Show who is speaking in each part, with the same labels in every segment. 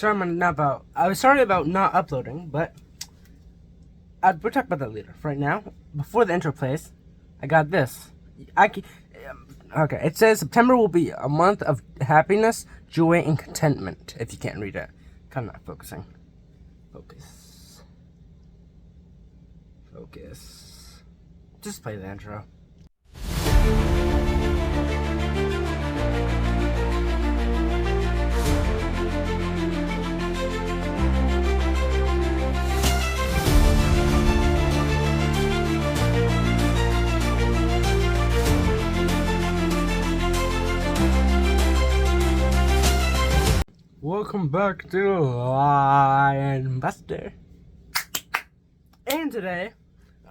Speaker 1: I was sorry about not uploading, but we'll talk about that later. For right now, before the intro plays, I got this. Okay, it says September will be a month of happiness, joy, and contentment. If you can't read it, kind of not focusing. Focus. Just play the intro. Welcome back to Lion Buster. And today,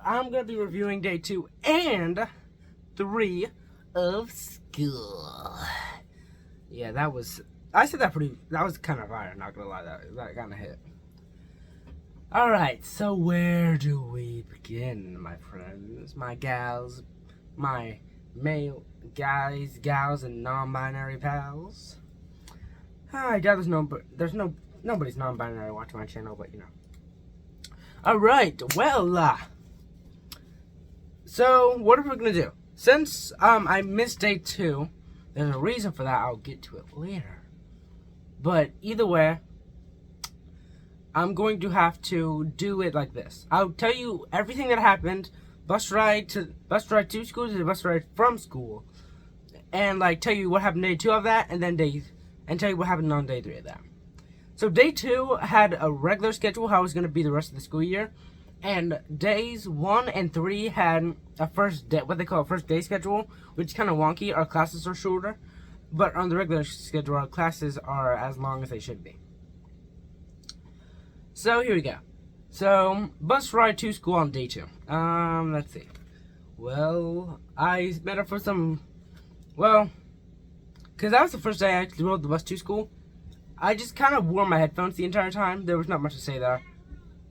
Speaker 1: I'm going to be reviewing day 2 and 3 of school. Yeah, that was kind of fire, not going to lie, that kind of hit. Alright, so where do we begin, my friends, my gals, my male guys, gals, and non-binary pals? I doubt nobody's non-binary watching my channel, but you know. Alright, well, so what are we gonna do? Since I missed day 2, there's a reason for that. I'll get to it later. But either way, I'm going to have to do it like this. I'll tell you everything that happened, bus ride to school to the bus ride from school, and like tell you what happened day 2 of that, and then tell you what happened on day 3 of that. So day 2 had a regular schedule, how it was going to be the rest of the school year. And days 1 and 3 had a what they call a first day schedule, which is kind of wonky. Our classes are shorter. But on the regular schedule, our classes are as long as they should be. So here we go. So, bus ride to school on day 2. Let's see. Well, I met up for because that was the first day I actually rode the bus to school. I just kind of wore my headphones the entire time. There was not much to say there.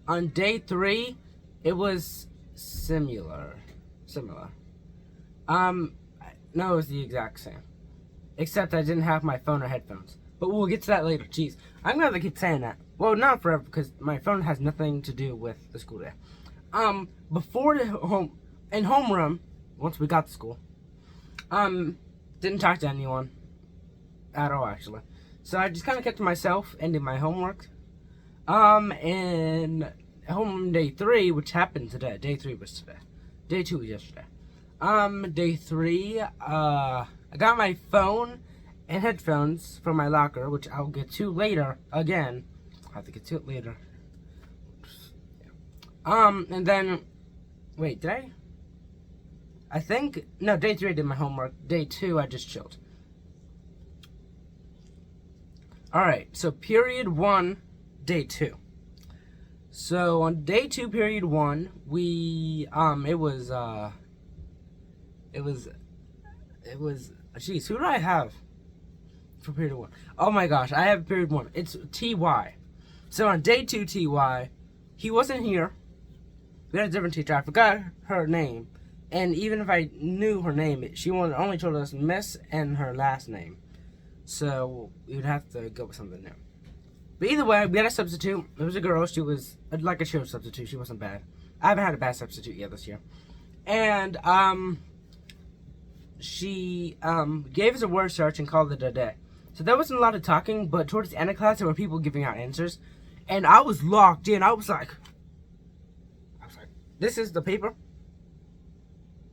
Speaker 1: On day 3, it was similar. No, it was the exact same. Except I didn't have my phone or headphones. But we'll get to that later. Jeez. I'm going to keep saying that. Well, not forever, because my phone has nothing to do with the school day. Before in homeroom, once we got to school, didn't talk to anyone at all, actually. So I just kind of kept to myself and did my homework. And home day 3, which happened today. Day 3 was today. Day 2 was yesterday. Day 3, I got my phone and headphones from my locker, which I'll get to later. Again, I'll have to get to it later. And then, wait, did I? No, day 3 I did my homework. Day 2 I just chilled. Alright, so period 1, day 2. So on day 2, period 1, it was, jeez, who do I have for period 1? Oh my gosh, I have period 1. It's TY. So on day 2, TY, he wasn't here. We had a different teacher. I forgot her name. And even if I knew her name, she only told us Miss and her last name. So we would have to go with something new. But either way, we had a substitute. It was a girl. She was like a show substitute. She wasn't bad. I haven't had a bad substitute yet this year. And she gave us a word search and called it a day. So there wasn't a lot of talking, but towards the end of class, there were people giving out answers. And I was locked in. I was like, this is the paper?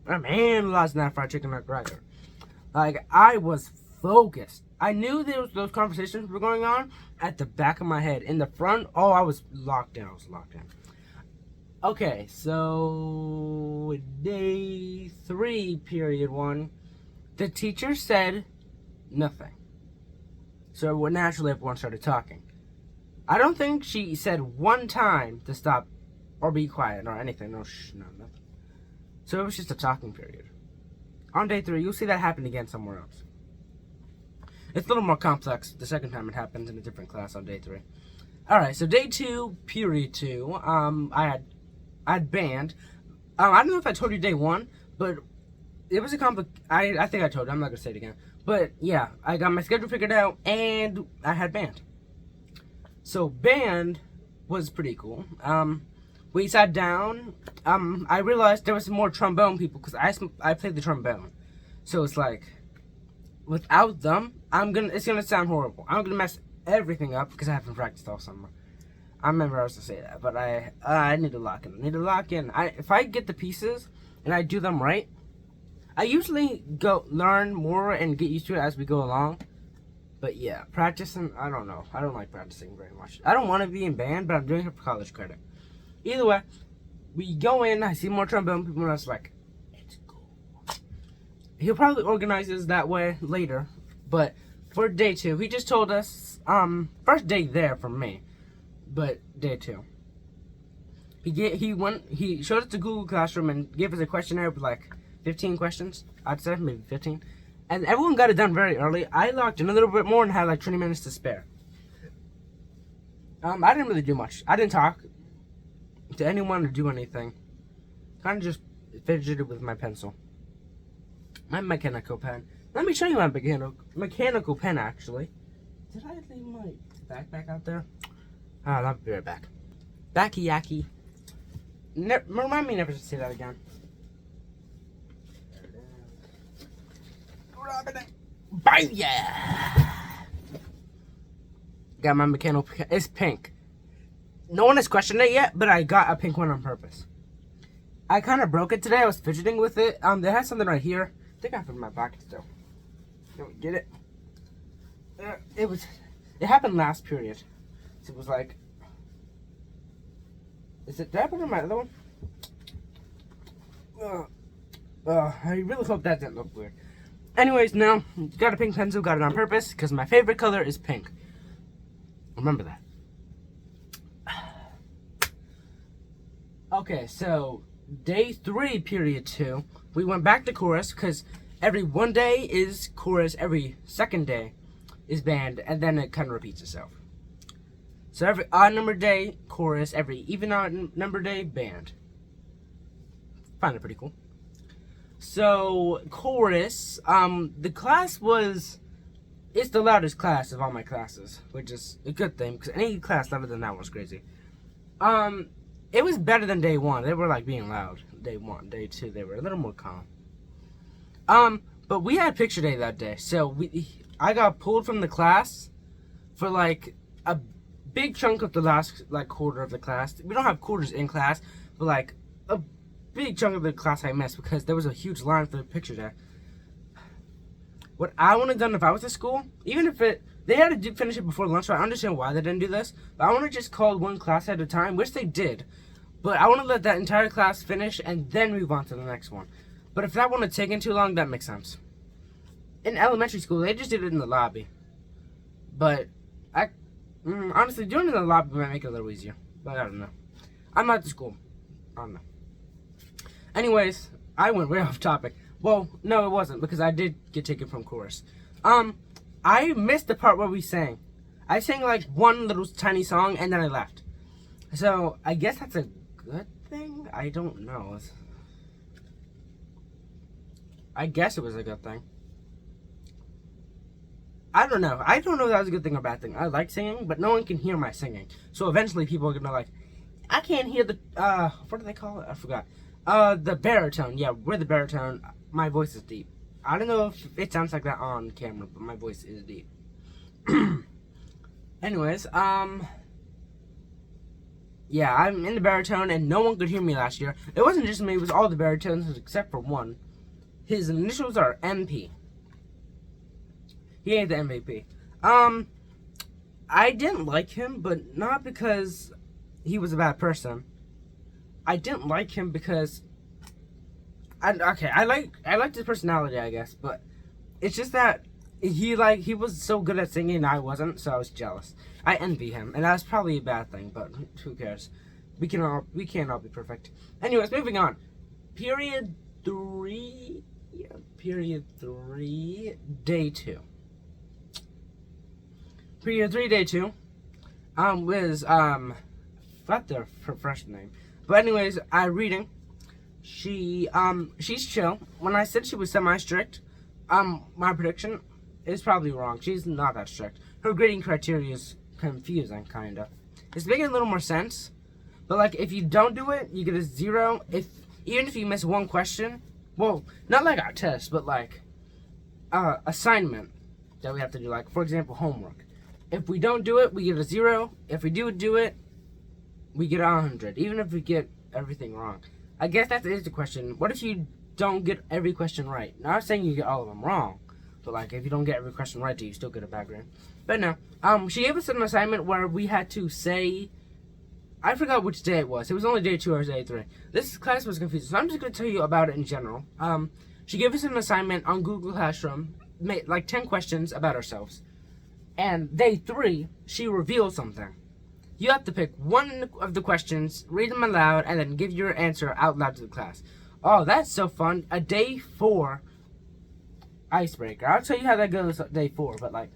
Speaker 1: I'm analyzing that fried chicken McGregor. Like, I was focused. I knew those conversations were going on at the back of my head. In the front, I was locked in. Okay, so day 3, period 1, the teacher said nothing. So naturally everyone started talking. I don't think she said one time to stop or be quiet or anything. No, nothing. So it was just a talking period. On day 3, you'll see that happen again somewhere else. It's a little more complex the second time it happens in a different class on day 3. Alright, so day 2, period 2, I had band. I don't know if I told you day 1, but it was a I think I told you, I'm not going to say it again. But yeah, I got my schedule figured out, and I had band. So band was pretty cool. We sat down. I realized there was more trombone people because I played the trombone. So it's like, without them, it's gonna sound horrible. I'm gonna mess everything up because I haven't practiced all summer. I remember I was to say that, but I need to lock in. If I get the pieces and I do them right, I usually learn more and get used to it as we go along. But yeah, practicing, I don't know. I don't like practicing very much. I don't want to be in band, but I'm doing it for college credit. Either way, we go in, I see more trombone people, and I was like, it's cool. He'll probably organize this that way later, but for day 2, he just told us, first day there for me, but day 2. He showed us the Google Classroom and gave us a questionnaire with like 15 questions, I'd say, maybe 15. And everyone got it done very early. I logged in a little bit more and had like 20 minutes to spare. I didn't really do much. I didn't talk to anyone or do anything. Kind of just fidgeted with my pencil. My mechanical pen. Let me show you my mechanical pen, actually. Did I leave my backpack out there? I'll be right back. Backy yaki. Remind me never to say that again. Bye, yeah. Got my mechanical pen. It's pink. No one has questioned it yet, but I got a pink one on purpose. I kind of broke it today. I was fidgeting with it. They had something right here. I think I have it in my pocket still. Can we get it? It happened last period. So it was like, did I put it in my other one? I really hope that didn't look weird. Anyways, now, got a pink pencil, got it on purpose, because my favorite color is pink. Remember that. Okay, so, day 3, period 2, we went back to chorus, because every one day is chorus, every second day is band, and then it kind of repeats itself. So every odd number day, chorus, every even odd number day, band. Find it pretty cool. So, chorus, the class it's the loudest class of all my classes, which is a good thing, because any class louder than that was crazy. It was better than day 1. They were, like, being loud. Day 1, day 2, they were a little more calm. But we had picture day that day, so I got pulled from the class for, like, a big chunk of the last, like, quarter of the class. We don't have quarters in class, but, like, a big chunk of the class I missed because there was a huge line for the picture day. What I would have done if I was at school, even if they had to finish it before lunch, so I understand why they didn't do this, but I want to just call one class at a time, which they did. But I want to let that entire class finish and then move on to the next one. But if that would have taken too long, that makes sense. In elementary school, they just did it in the lobby. But honestly, doing it in the lobby might make it a little easier. But I don't know. I'm not at the school. I don't know. Anyways, I went way off topic. Well, no, it wasn't, because I did get taken from chorus. I missed the part where we sang. I sang like one little tiny song, and then I left. So, I guess that's a good thing? I don't know. I guess it was a good thing. I don't know. I don't know if that was a good thing or bad thing. I like singing, but no one can hear my singing. So eventually people are gonna I can't hear the, what do they call it? I forgot. The baritone. Yeah, we're the baritone. My voice is deep. I don't know if it sounds like that on camera, but my voice is deep. Anyways, yeah, I'm in the baritone, and no one could hear me last year. It wasn't just me, it was all the baritones, except for one. His initials are MP. He ain't the MVP. I didn't like him, but not because he was a bad person. I didn't like him because I liked his personality, I guess, but it's just that he was so good at singing and I wasn't, so I was jealous. I envy him, and that's probably a bad thing, but who cares? We can't all be perfect. Anyways, moving on. Period 3, day 2. Period 3, day 2. Was forgot their professional name. But anyways, reading. She's chill. When I said she was semi-strict, my prediction is probably wrong. She's not that strict. Her grading criteria is confusing, kind of. It's making a little more sense. But, like, if you don't do it, you get a 0. Even if you miss one question, well, not like our test, but, like, assignment that we have to do. Like, for example, homework. If we don't do it, we get a 0. If we do it, we get 100. Even if we get everything wrong. I guess that is the question. What if you don't get every question right? Not saying you get all of them wrong. But, like, if you don't get every question right, do you still get a bad grade? But no. She gave us an assignment where we had to say... I forgot which day it was. It was only day 2 or day 3. This class was confusing, so I'm just going to tell you about it in general. She gave us an assignment on Google Classroom, made like 10 questions about ourselves. And day 3, she revealed something. You have to pick one of the questions, read them aloud, and then give your answer out loud to the class. Oh, that's so fun. A day 4 icebreaker. I'll tell you how that goes day 4, but like,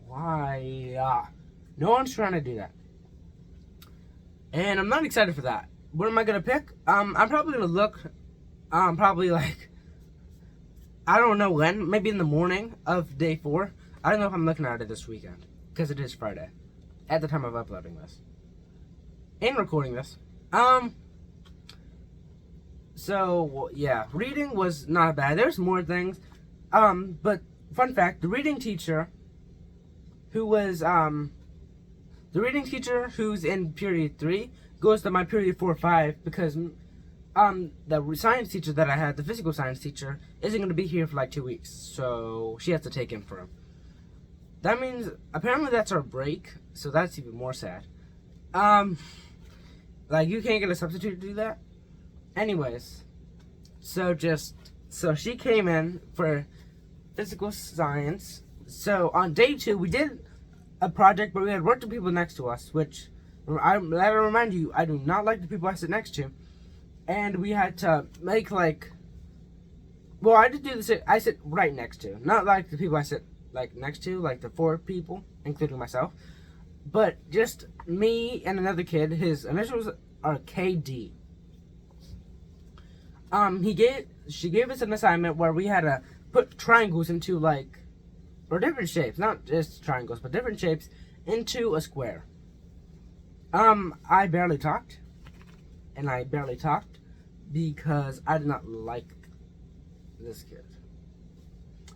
Speaker 1: why? No one's trying to do that. And I'm not excited for that. What am I going to pick? I'm probably going to look, probably like, I don't know when, maybe in the morning of day 4. I don't know if I'm looking at it this weekend, because it is Friday, at the time of uploading this, and recording this. So, yeah, reading was not bad. There's more things, but, fun fact, the reading teacher, who's in period 3 goes to my period 4-5 because the science teacher that I had, the physical science teacher, isn't going to be here for like 2 weeks. So she has to take him for him. That means apparently that's our break, so that's even more sad. Like you can't get a substitute to do that. Anyways, so she came in for physical science. So on day 2 we did a project, but we had worked with people next to us, which I remind you, I do not like the people I sit next to. And we had to make like, well, I did do this. I sit right next to, not like the people I sit like next to, like the 4 people, including myself, but just me and another kid. His initials are KD. She gave us an assignment where we had to put triangles into like, or different shapes, not just triangles, but different shapes into a square. I barely talked, and I barely talked because I did not like this kid.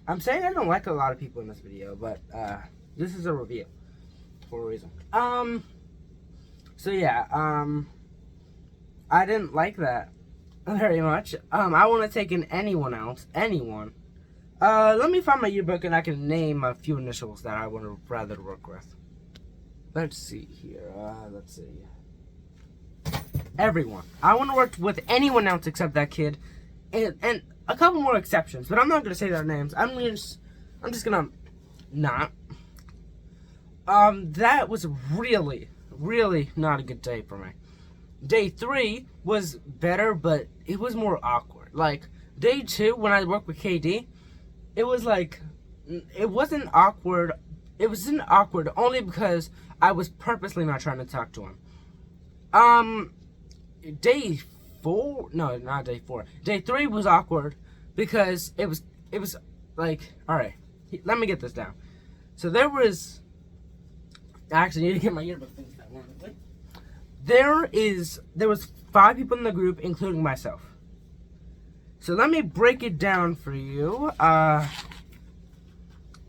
Speaker 1: I'm saying I don't like a lot of people in this video, but this is a review for a reason. So yeah, I didn't like that very much. I want to take in anyone. Let me find my yearbook and I can name a few initials that I would rather work with. Let's see here. Let's see. Everyone. I want to work with anyone else except that kid, and a couple more exceptions, but I'm not gonna say their names. I'm just gonna not. That was really, really not a good day for me. Day 3 was better, but it was more awkward. Like day 2, when I worked with KD, it was like, it wasn't awkward. It wasn't awkward only because I was purposely not trying to talk to him. Day 4, no, not day 4. Day 3 was awkward because it was like, all right, let me get this down. So there was, I actually need to get my yearbook things down. There was 5 people in the group, including myself. So let me break it down for you.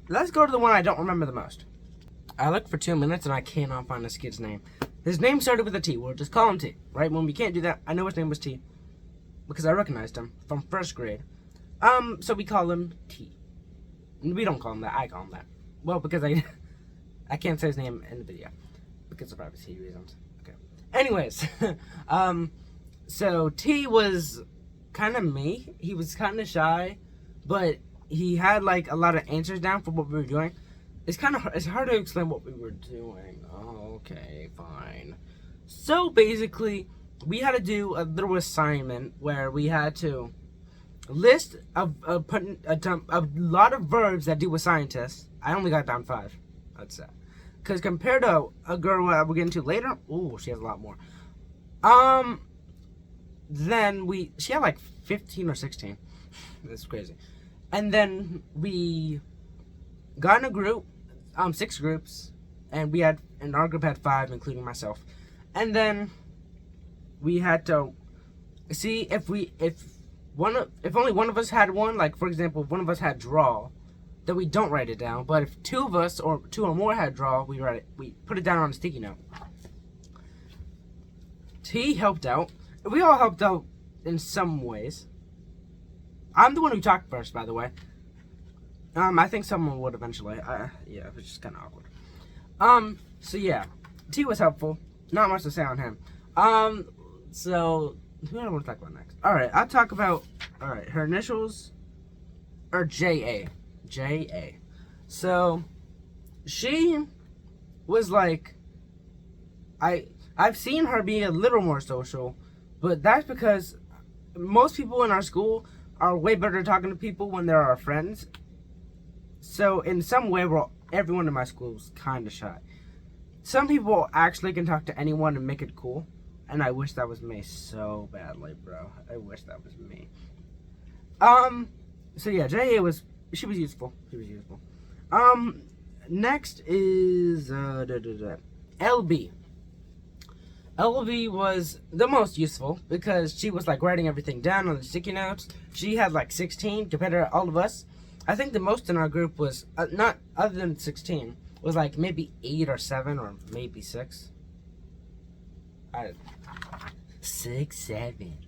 Speaker 1: Let's go to the one I don't remember the most. I looked for 2 minutes and I cannot find this kid's name. His name started with a T. We'll just call him T, right? When we can't do that, I know his name was T because I recognized him from 1st grade. So we call him T. We don't call him that. I call him that. Well, because I can't say his name in the video because of privacy reasons. Okay. Anyways, so T was kind of me. He was kind of shy, but he had like a lot of answers down for what we were doing. It's hard to explain what we were doing. Okay, fine. So basically, we had to do a little assignment where we had to list a lot of verbs that do with scientists. I only got down 5. That's sad. Because compared to a girl we'll get into later, ooh, she has a lot more. Then she had like 15 or 16. That's crazy. And then we got in a group, 6 groups, and our group had 5, including myself. And then we had to see if only one of us had one. Like, for example, if one of us had draw, then we don't write it down. But if 2 of us or 2 or more had draw, we put it down on a sticky note. He helped out. We all helped out in some ways. I'm the one who talked first, by the way. I think someone would eventually. Yeah, it was just kind of awkward. So yeah, T was helpful. Not much to say on him. So who do I want to talk about next? All right, I'll talk about. All right, her initials are JA. JA. So she was like, I've seen her be a little more social, but that's because most people in our school are way better at talking to people when they're our friends. So in some way, everyone in my school is kind of shy. Some people actually can talk to anyone and make it cool, and I wish that was me so badly, bro. I wish that was me. So yeah, she was useful. She was useful. Next is LB. LB was the most useful because she was like writing everything down on the sticky notes. She had like 16 compared to all of us. I think the most in our group was not other than 16 was like maybe 8 or 7 or maybe 6. 6, 7.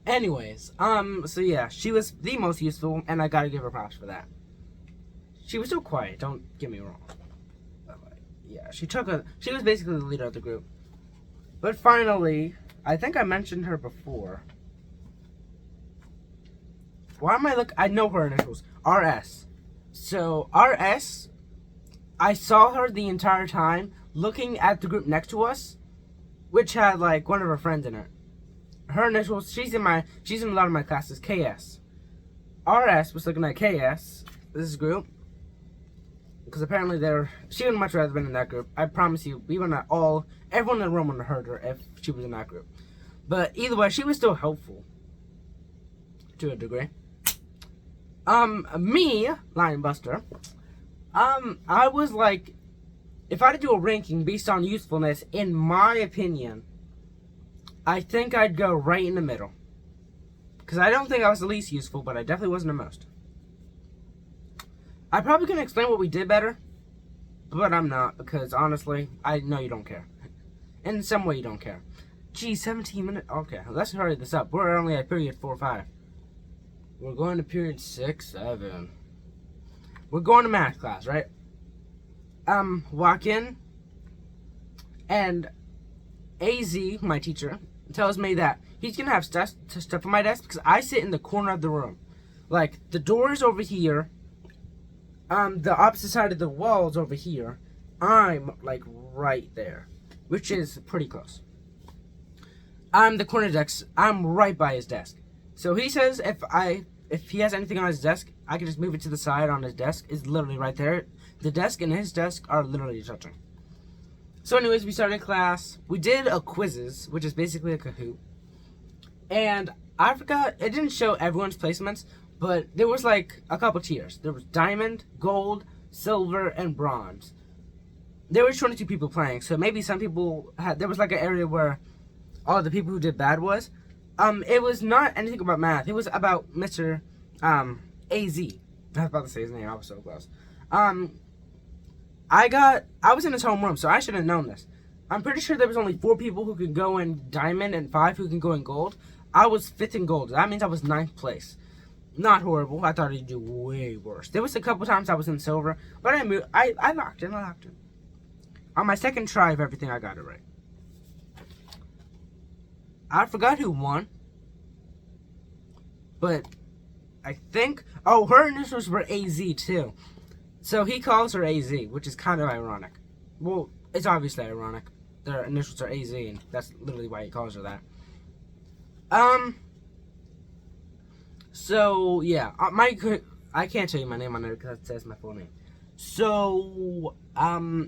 Speaker 1: Anyways, so yeah, she was the most useful, and I gotta give her props for that. She was so quiet. Don't get me wrong. Yeah, she was basically the leader of the group. But finally, I think I mentioned her before. Why am I know her initials. RS. So, RS, I saw her the entire time looking at the group next to us, which had like one of her friends in it. Her initials, she's in a lot of my classes, KS. RS was looking at KS, this group, because apparently she would much rather been in that group. I promise you, everyone in the room would have heard her if she was in that group. But either way, she was still helpful. To a degree. Me, Lion Buster, I was like, if I had to do a ranking based on usefulness, in my opinion, I think I'd go right in the middle. Because I don't think I was the least useful, but I definitely wasn't the most. I probably can explain what we did better, but I'm not, because honestly, I know you don't care. In some way you don't care. Gee, 17 minutes? Okay, let's hurry this up. We're only at period 4 or 5. We're going to period 6, 7. We're going to math class, right? Walk in, and AZ, my teacher, tells me that he's going to have stuff on my desk because I sit in the corner of the room. Like, the door is over here. The opposite side of the wall is over here. I'm, like, right there, which is pretty close. I'm the corner desk. I'm right by his desk. So he says if he has anything on his desk, I can just move it to the side on his desk. It's literally right there. The desk and his desk are literally touching. So anyways, we started class. We did a quizzes, which is basically a Kahoot. And I forgot, it didn't show everyone's placements, but there was like a couple tiers. There was diamond, gold, silver, and bronze. There were 22 people playing, so maybe some people there was like an area where all the people who did bad was. It was not anything about math. It was about Mr. AZ. I was about to say his name. I was so close. I was in his homeroom, so I should have known this. I'm pretty sure there was only 4 people who could go in diamond and 5 who can go in gold. I was 5th in gold. That means I was 9th place. Not horrible. I thought he'd do way worse. There was a couple times I was in silver, but I locked in. On my second try of everything, I got it right. I forgot who won, but I think, her initials were AZ too. So he calls her AZ, which is kind of ironic. Well, it's obviously ironic. Their initials are AZ, and that's literally why he calls her that. So yeah, I can't tell you my name on there because it says my full name. So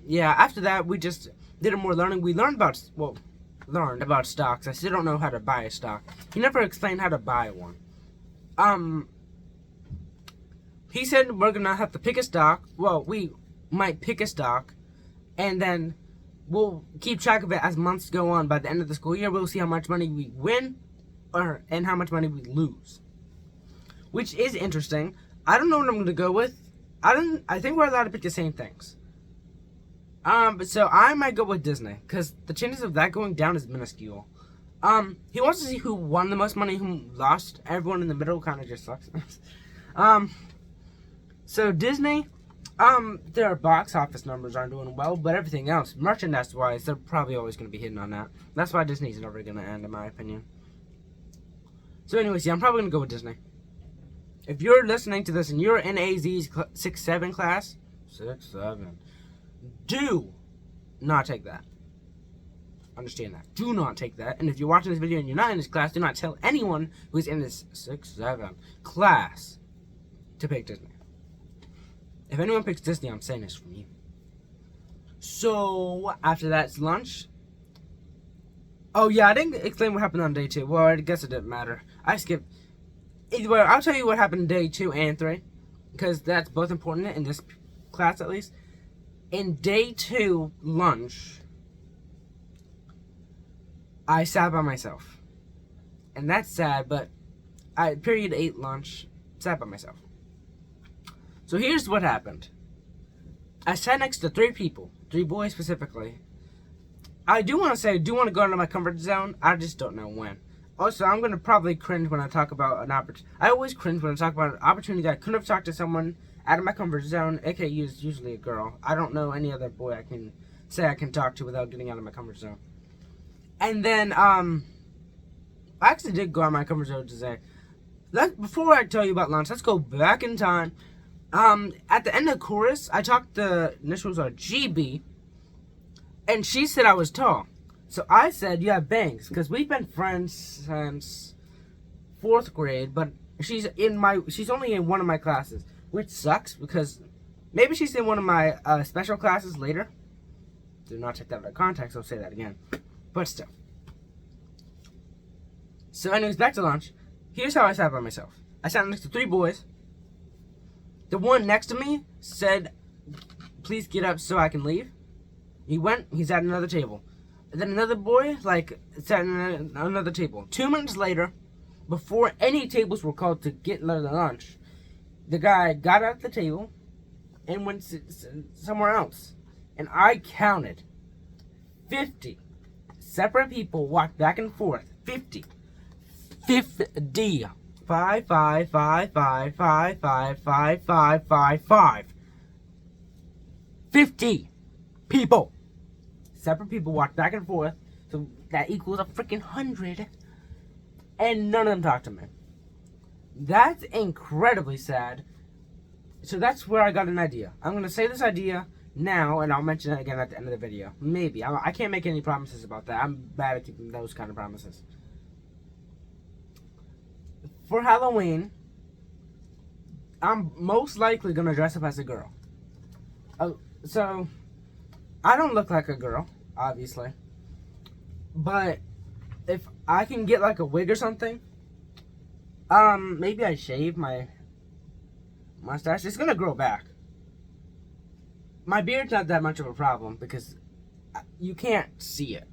Speaker 1: yeah, after that we just did more learning. We learned about stocks. I still don't know how to buy a stock. He never explained how to buy one. He said we're gonna have to pick a stock. Well, might pick a stock, and then we'll keep track of it as months go on. By the end of the school year, we'll see how much money we win and how much money we lose, which is interesting. I don't know what I'm going to go with. I think we're allowed to pick the same things. So I might go with Disney, because the chances of that going down is minuscule. He wants to see who won the most money, who lost. Everyone in the middle kind of just sucks. So Disney, their box office numbers aren't doing well, but everything else, merchandise-wise, they're probably always going to be hitting on that. That's why Disney's never going to end, in my opinion. So anyways, yeah, I'm probably going to go with Disney. If you're listening to this and you're in AZ's 6-7 class, 6-7, do not take that. Understand that. Do not take that. And if you're watching this video and you're not in this class, do not tell anyone who's in this 6-7 class to pick Disney. If anyone picks Disney, I'm saying this from you. So, after that's lunch. Oh, yeah, I didn't explain what happened on day 2. Well, I guess it didn't matter. I skipped. Either way, I'll tell you what happened day 2 and 3. Because that's both important in this class, at least. In day 2 lunch, I sat by myself. And that's sad, but period 8 lunch, sat by myself. So here's what happened. I sat next to 3 people, 3 boys specifically. I do want to go out of my comfort zone. I just don't know when. Also, I'm going to probably cringe when I talk about an opportunity. I always cringe when I talk about an opportunity that I couldn't have talked to someone out of my comfort zone, aka usually a girl. I don't know any other boy I can say I can talk to without getting out of my comfort zone. And then, I actually did go out of my comfort zone to say, before I tell you about lunch, let's go back in time. At the end of chorus, I talked the initials are GB, and she said I was tall. So I said, you have bangs, because we've been friends since 4th grade, but she's only in one of my classes, which sucks, because maybe she's in one of my special classes later. Do not take that out of context, I'll say that again. But still. So anyways, back to lunch. Here's how I sat by myself. I sat next to 3 boys. The one next to me said, please get up so I can leave. He went, he's at another table. And then another boy, sat at another table. 2 minutes later, before any tables were called to get the lunch, the guy got at the table and went somewhere else. And I counted 50 separate people walked back and forth. 50. 50. 5, 5, 5, 5, 5, 5, 5, 5, 5, 5. 50 people. Separate people walked back and forth. So that equals a freaking 100. And none of them talked to me. That's incredibly sad. So that's where I got an idea. I'm going to say this idea now, and I'll mention it again at the end of the video. Maybe. I can't make any promises about that. I'm bad at keeping those kind of promises. For Halloween, I'm most likely going to dress up as a girl. So, I don't look like a girl, obviously. But, if I can get like a wig or something, maybe I shave my mustache. It's going to grow back. My beard's not that much of a problem because you can't see it.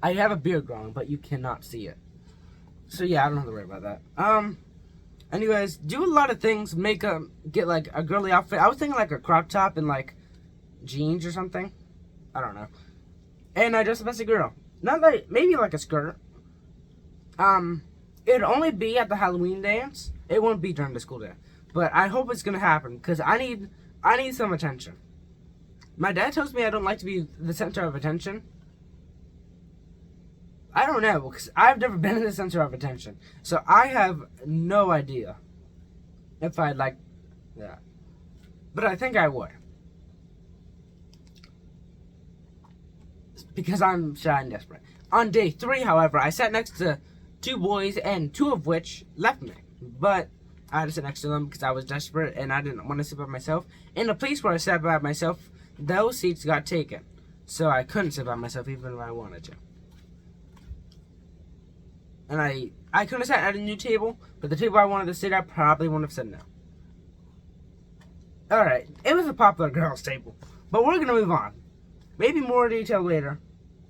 Speaker 1: I have a beard growing, but you cannot see it. So yeah, I don't have to worry about that. Anyways, do a lot of things. Get like a girly outfit. I was thinking like a crop top and like jeans or something. I don't know. And I dress up as a girl. Not like, maybe like a skirt. It'd only be at the Halloween dance. It won't be during the school day. But I hope it's gonna happen because I need some attention. My dad tells me I don't like to be the center of attention. I don't know, because I've never been in the center of attention. So I have no idea if I'd like that. But I think I would. Because I'm shy and desperate. On day 3, however, I sat next to 2 boys, and 2 of which left me. But I had to sit next to them because I was desperate and I didn't want to sit by myself. In the place where I sat by myself, those seats got taken. So I couldn't sit by myself even if I wanted to. And I could have sat at a new table, but the table I wanted to sit at probably wouldn't have said no. Alright, it was a popular girls' table. But we're gonna move on. Maybe more detail later,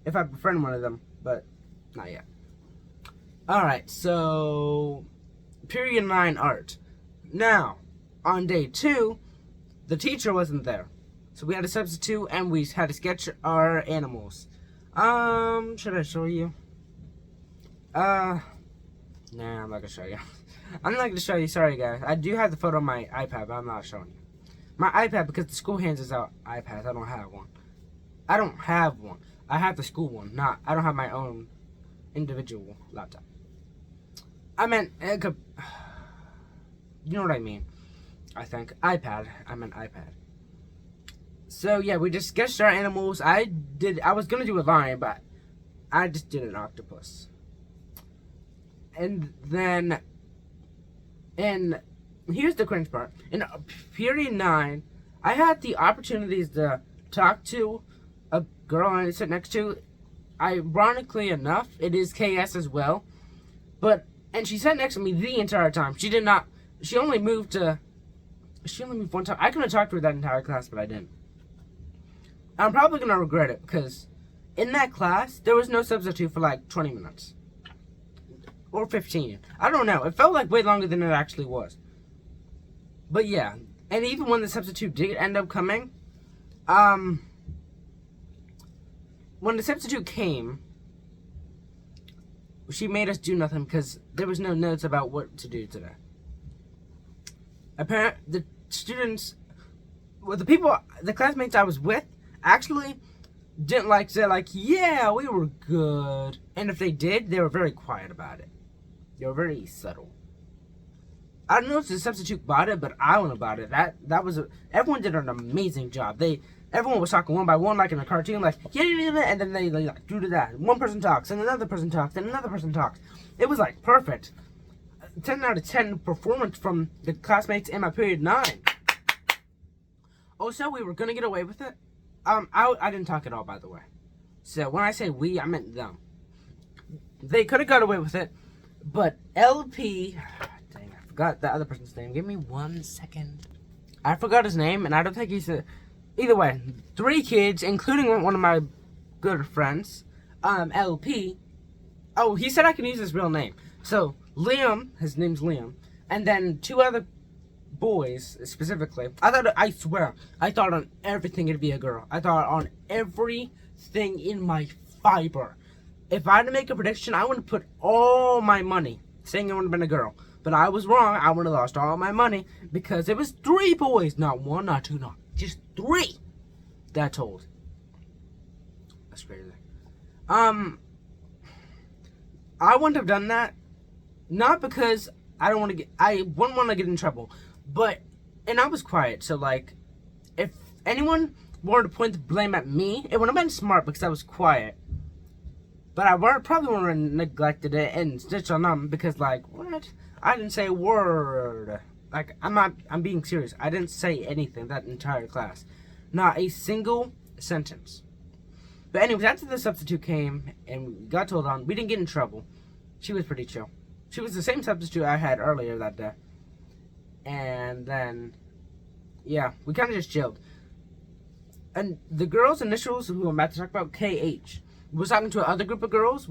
Speaker 1: if I befriend one of them, but not yet. Alright, so period 9 art. Now, on day 2, the teacher wasn't there. So we had to substitute and we had to sketch our animals. Should I show you? Nah, I'm not gonna show you. I'm not gonna show you, sorry guys. I do have the photo on my iPad, but I'm not showing you. My iPad, because the school hands us out iPads, I don't have one. I don't have one. I have the school one, I don't have my own individual laptop. I meant, you know what I mean. I think. iPad. I meant iPad. So yeah, we just sketched our animals. I was gonna do a lion, but I just did an octopus. And then, and here's the cringe part. In period 9, I had the opportunities to talk to a girl I sit next to. Ironically enough, it is KS as well. And she sat next to me the entire time. She only moved one time. I could have talked to her that entire class, but I didn't. I'm probably going to regret it because in that class, there was no substitute for like 20 minutes. Or 15. I don't know. It felt like way longer than it actually was. But yeah. And even when the substitute did end up coming, when the substitute came, she made us do nothing because there was no notes about what to do today. Apparently, the students, the classmates I was with, actually didn't say yeah, we were good. And if they did, they were very quiet about it. They were very subtle. I don't know if the substitute bought it, but I wouldn't about it. Everyone did an amazing job. Everyone was talking one by one, like in a cartoon, like, yeah, and then they do that. One person talks, and another person talks, and another person talks. It was, perfect. 10 out of 10 performance from the classmates in my period 9. Also, we were going to get away with it. I didn't talk at all, by the way. So, when I say we, I meant them. They could have got away with it, but LP... Dang, I forgot the other person's name. Give me 1 second. I forgot his name, and I don't think he's a... Either way, 3 kids, including one of my good friends, LP. Oh, he said I can use his real name. So, Liam, his name's Liam, and then 2 other boys, specifically. I swear, I thought on everything it'd be a girl. I thought on everything in my fiber. If I had to make a prediction, I would have put all my money saying it would have been a girl. But I was wrong. I would have lost all my money because it was 3 boys. Not 1, not 2, not just 3 that told. That's crazy. I wouldn't have done that. Not because I wouldn't want to get in trouble. And I was quiet. So, if anyone wanted to point the blame at me, it would have been smart because I was quiet. But I probably would have neglected it and snitched on them because, what? I didn't say a word. I'm being serious. I didn't say anything that entire class. Not a single sentence. But anyways, after the substitute came and we got told on, we didn't get in trouble. She was pretty chill. She was the same substitute I had earlier that day. And then, yeah, we kind of just chilled. And the girl's initials, who I'm about to talk about, KH, was talking to another group of girls,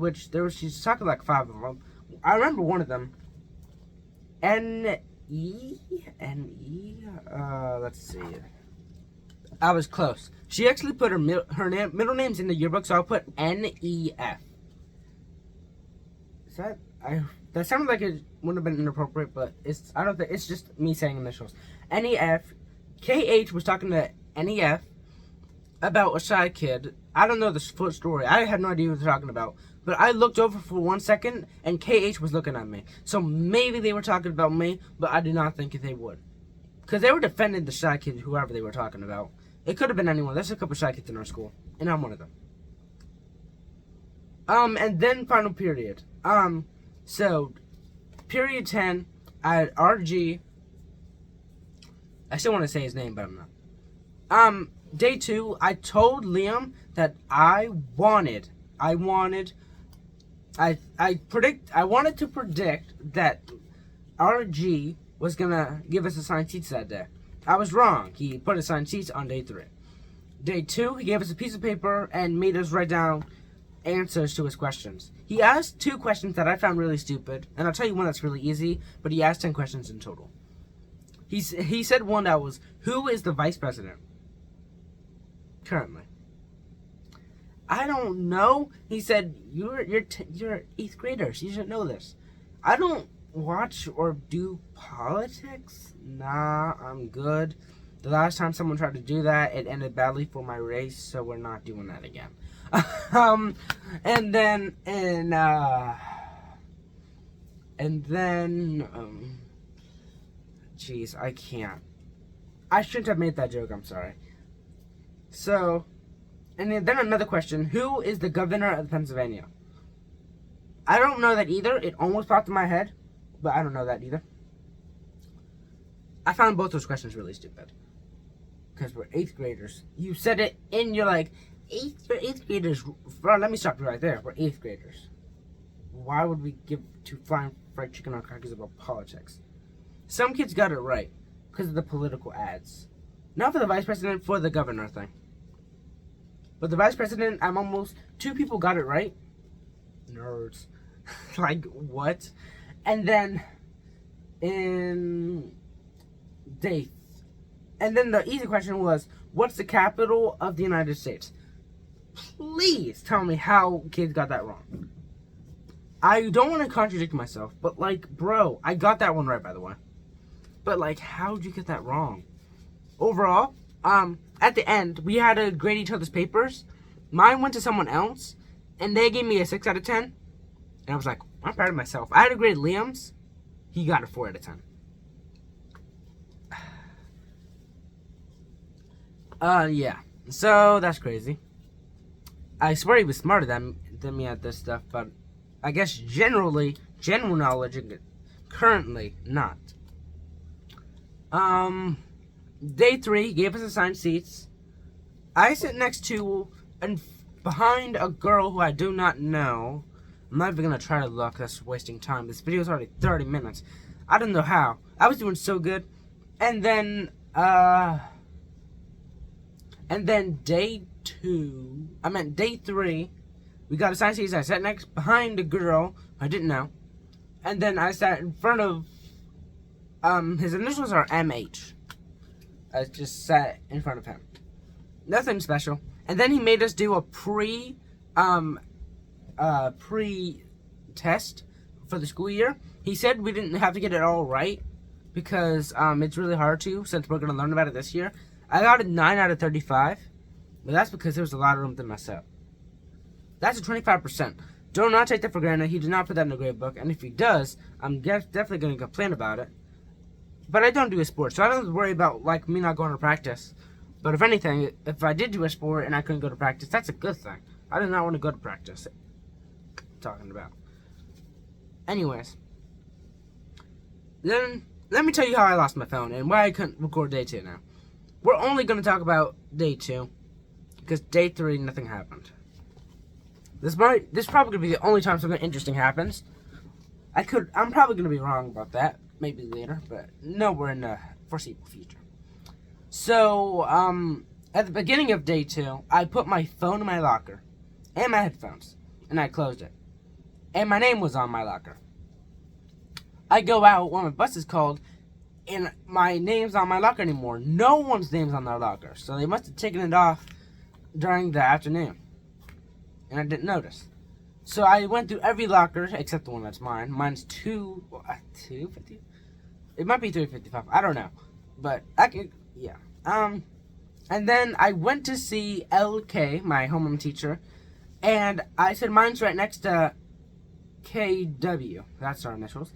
Speaker 1: she's talking 5 of them. I remember one of them. N-E, let's see. I was close. She actually put her middle names in the yearbook, so I'll put N-E-F. That sounded like it would have been inappropriate, but I don't think, it's just me saying initials. N-E-F. K-H was talking to N-E-F about a shy kid. I don't know the full story. I had no idea what they're talking about. But I looked over for 1 second, and KH was looking at me. So maybe they were talking about me, but I do not think they would. Because they were defending the shy kid, whoever they were talking about. It could have been anyone. There's a couple shy kids in our school, and I'm one of them. And then final period. So, period 10, I had RG. I still want to say his name, but I'm not. Day 2, I told Liam that I wanted to predict that RG was gonna give us assigned seats that day. I was wrong. He put assigned seats on day 3. Day 2, he gave us a piece of paper and made us write down answers to his questions. He asked 2 questions that I found really stupid, and I'll tell you one that's really easy, but he asked 10 questions in total. He said one that was, who is the vice president currently? I don't know. He said, you're 8th graders. You should know this. I don't watch or do politics. Nah, I'm good. The last time someone tried to do that, it ended badly for my race, so we're not doing that again. Jeez, I can't. I shouldn't have made that joke, I'm sorry. So, and then another question, who is the governor of Pennsylvania? I don't know that either. It almost popped in my head, but I don't know that either. I found both those questions really stupid. Because we're 8th graders. You said it and you're like, 8th graders. Bro, let me stop you right there. We're 8th graders. Why would we give 2 flying fried chicken on crackers about politics? Some kids got it right because of the political ads. Not for the vice president, for the governor thing. But the vice president, 2 people got it right. Nerds. Like, what? And then, and then the easy question was, what's the capital of the United States? Please tell me how kids got that wrong. I don't want to contradict myself, but like, bro, I got that one right, by the way. But like, how'd you get that wrong? Overall, at the end, we had to grade each other's papers. Mine went to someone else, and they gave me a 6 out of 10. And I was like, I'm proud of myself. I had to grade Liam's. He got a 4 out of 10. Yeah. So, that's crazy. I swear he was smarter than me at this stuff, but I guess general knowledge, currently not. Day 3, gave us assigned seats. I sit next to and behind a girl who I do not know. I'm not even gonna try to look, that's wasting time. This video is already 30 minutes. I don't know how. I was doing so good. And then day 3, we got assigned seats. I sat next behind a girl I didn't know. And then I sat in front of, his initials are MH. I just sat in front of him. Nothing special. And then he made us do a pre-test for the school year. He said we didn't have to get it all right because it's really hard to, since we're going to learn about it this year. I got a 9 out of 35, but that's because there was a lot of room to mess up. That's a 25%. Do not take that for granted. He did not put that in the grade book, and if he does, I'm definitely going to complain about it. But I don't do a sport, so I don't have to worry about like me not going to practice. But if anything, if I did do a sport and I couldn't go to practice, that's a good thing. I did not want to go to practice. Talking about. Anyways. Then, let me tell you how I lost my phone and why I couldn't record day 2 now. We're only going to talk about day 2. Because day 3, nothing happened. This probably going to be the only time something interesting happens. I'm probably going to be wrong about that. Maybe later, but nowhere in the foreseeable future. So, at the beginning of day 2, I put my phone in my locker. And my headphones. And I closed it. And my name was on my locker. I go out when my bus is called, and my name's on my locker anymore. No one's name's on their locker. So they must have taken it off during the afternoon. And I didn't notice. So I went through every locker except the one that's mine. Mine's 250? It might be 355. I don't know. But I can, yeah. And then I went to see LK, my homeroom teacher, and I said mine's right next to KW. That's our initials.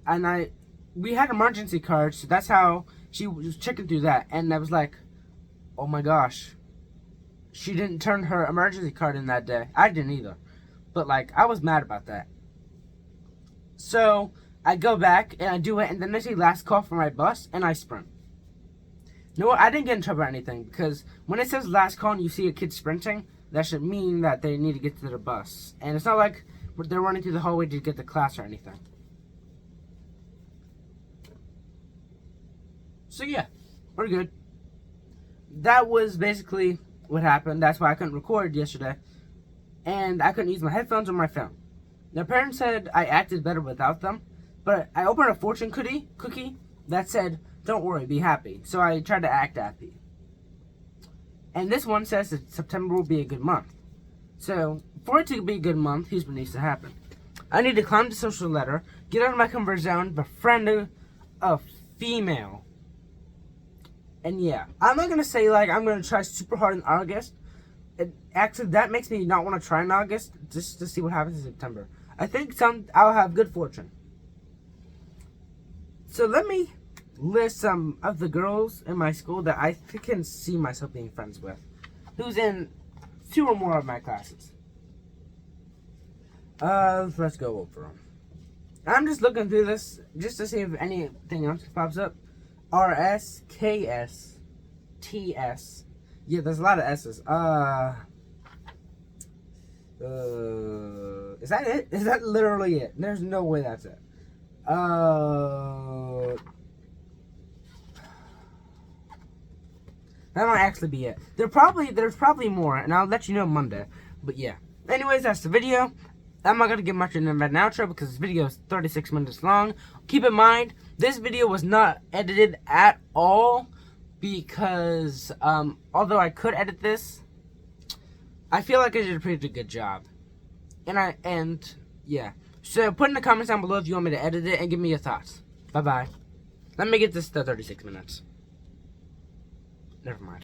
Speaker 1: And we had emergency cards, so that's how she was checking through that. And I was like, oh my gosh. She didn't turn her emergency card in that day. I didn't either. But like, I was mad about that. So I go back and I do it, and then I say last call for my bus, and I sprint. You know what? I didn't get in trouble or anything, because when it says last call and you see a kid sprinting, that should mean that they need to get to their bus. And it's not like they're running through the hallway to get to class or anything. So yeah, we're good. That was basically what happened. That's why I couldn't record yesterday. And I couldn't use my headphones or my phone. My parents said I acted better without them. But I opened a fortune cookie that said, "Don't worry, be happy." So I tried to act happy. And this one says that September will be a good month. So for it to be a good month, here's what needs to happen. I need to climb the social ladder, get out of my comfort zone, befriend a female. And yeah, I'm not gonna say like I'm gonna try super hard in August. Actually, that makes me not want to try in August, just to see what happens in September. I think I'll have good fortune. So let me list some of the girls in my school that I can see myself being friends with, who's in 2 or more of my classes. Let's go over them. I'm just looking through this just to see if anything else pops up. RS, KS, TS. Yeah, there's a lot of S's. Is that it? Is that literally it? There's no way that's it. That might actually be it. There's probably more, and I'll let you know Monday. But yeah. Anyways, that's the video. I'm not gonna give much of an outro because this video is 36 minutes long. Keep in mind, this video was not edited at all because although I could edit this, I feel like I did a pretty good job. And yeah. So put in the comments down below if you want me to edit it and give me your thoughts. Bye bye. Let me get this to 36 minutes. Never mind.